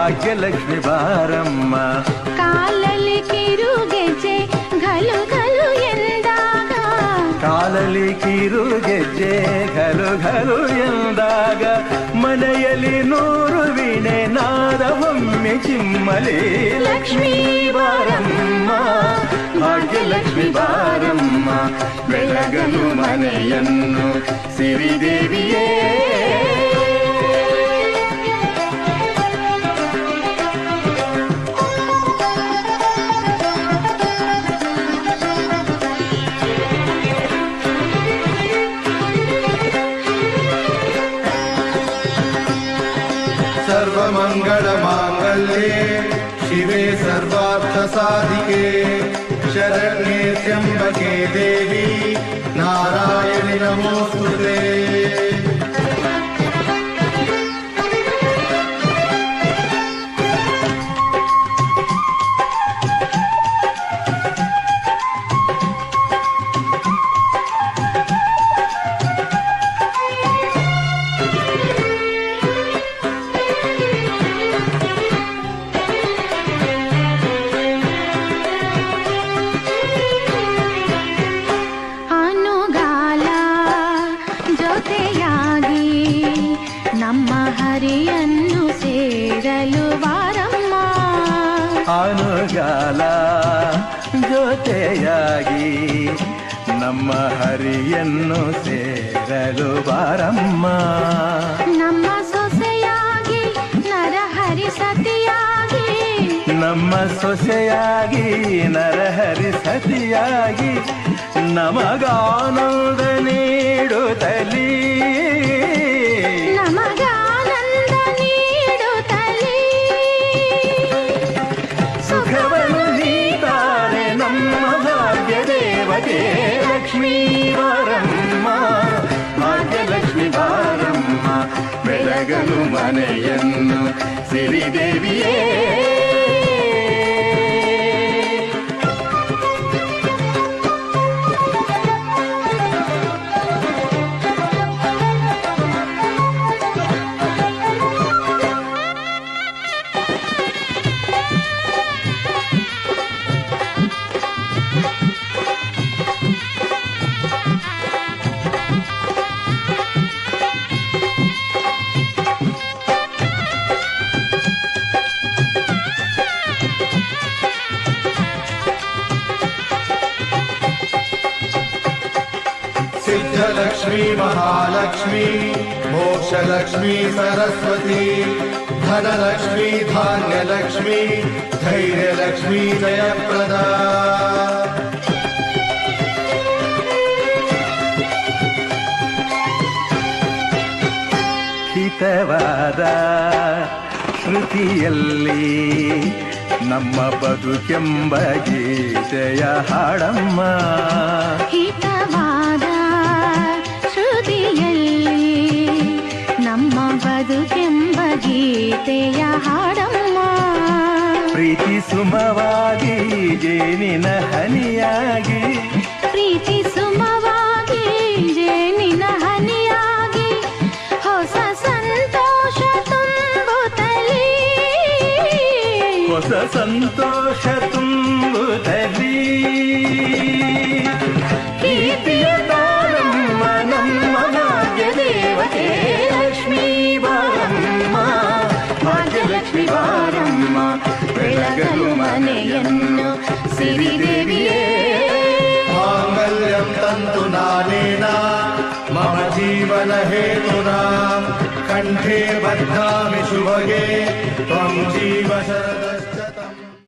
ಭಾಗ್ಯಲಕ್ಷ್ಮಿ ಬಾರಮ್ಮ. ಕಾಲಲ್ಲಿ ಕಿರುಗೆಜ್ಜೆ ಘಲು ಘಲು ಎಂದಾಗ, ಕಾಲಲ್ಲಿ ಕಿರುಗೆಜ್ಜೆ ಘಲು ಘಲು ಎಂದಾಗ, ಮನೆಯಲ್ಲಿ 100 ವೀಣೆ ನಾದವೊಮ್ಮೆ ಚಿಮ್ಮಲಿ. ಲಕ್ಷ್ಮೀ ಬಾರಮ್ಮ, ಭಾಗ್ಯಲಕ್ಷ್ಮಿ ಬಾರಮ್ಮ, ಬೆಳಗಲು ಮನೆಯನ್ನು ಸಿರಿದೇವಿಯೇ. ಸರ್ವಮಂಗಳ ಮಾಂಗಲ್ಯೆ ಶಿವೆ ಸರ್ವಾರ್ಥ ಸಾಧಿಕೆ, ಶರಣ್ಯೆ ತ್ರ್ಯಂಬಕೆ ದೇವಿ ನಾರಾಯಣಿ ನಮೋಸ್ತುತೆ. ನಮ್ಮ ಹರಿಯನ್ನು ಸೇರಲು ಬಾರಮ್ಮ. ಅನುಗಾಲ ಜೊತೆಯಾಗಿ ನಮ್ಮ ಹರಿಯನ್ನು ಸೇರಲು ಬಾರಮ್ಮ. ನಮ್ಮ ಸೊಸೆಯಾಗಿ ನರಹರಿ ಸತಿಯಾಗಿ, ನಮ್ಮ ಸೊಸೆಯಾಗಿ ನರಹರಿ ಸತಿಯಾಗಿ, ನಮಗಾನಂದ ನೀಡುತ್ತಲೀ, ನಮಗಾನಂದ ನೀಡುತ್ತಲೀ. ಸುಖವನ್ನು ನೀತಾರೆ ನಮ್ಮ ಭಾಗ್ಯ ದೇವತೆ. ಲಕ್ಷ್ಮೀ ಬಾರಮ್ಮ, ಭಾಗ್ಯಲಕ್ಷ್ಮಿ ಬಾರಮ್ಮ, ಬೆಳಗಲು ಮನೆಯನ್ನು ಸಿರಿದೇವಿಯೇ. सिद्धलक्ष्मी महालक्ष्मी मोक्षलक्ष्मी सरस्वती, धनलक्ष्मी धान्यलक्ष्मी धैर्यलक्ष्मी जयप्रदा. ಹಿತವಾದ ಶ್ರುತಿಯಲ್ಲಿ ನಮ್ಮ ಬದುಕೆಂಬ ಗೀತೆಯ ಹಾಡಮ್ಮ. ಹಿತವಾದ ಶ್ರುತಿಯಲ್ಲಿ ನಮ್ಮ ಬದುಕೆಂಬ ಗೀತೆಯ ಹಾಡಮ್ಮ. ಪ್ರೀತಿ ಸುಮವಾಗಿ ಜೇನಿನ ಹನಿಯಾಗಿ, ಪ್ರೀತಿ ಸುಮವಾಗಿ ಜೇನಿನ ಹನಿಯಾಗಿ, ಹೊಸ ಸಂತೋಷ ತುಂಬುತ್ತಲೀ, ಹೊಸ ಸಂತೋಷ ತುಂಬುತ್ತಲೀ. ಕೀರ್ತಿಯ ತಾಳಮ್ಮ ನಮ್ಮ ಭಾಗ್ಯ ದೇವತೆ. ಲಕ್ಷ್ಮೀ ಬಾರಮ್ಮ, ಭಾಗ್ಯಲಕ್ಷ್ಮಿ ಬಾರಮ್ಮ, ಬೆಳಗಲು ಮನೆಯನ್ನು ಸಿರಿದೇವಿಯೇ. मांगल्यं तन्तु नानेन मम जीवन हेतुना, कंठे बध्नामि शुभगे त्वं जीव शरदश्च.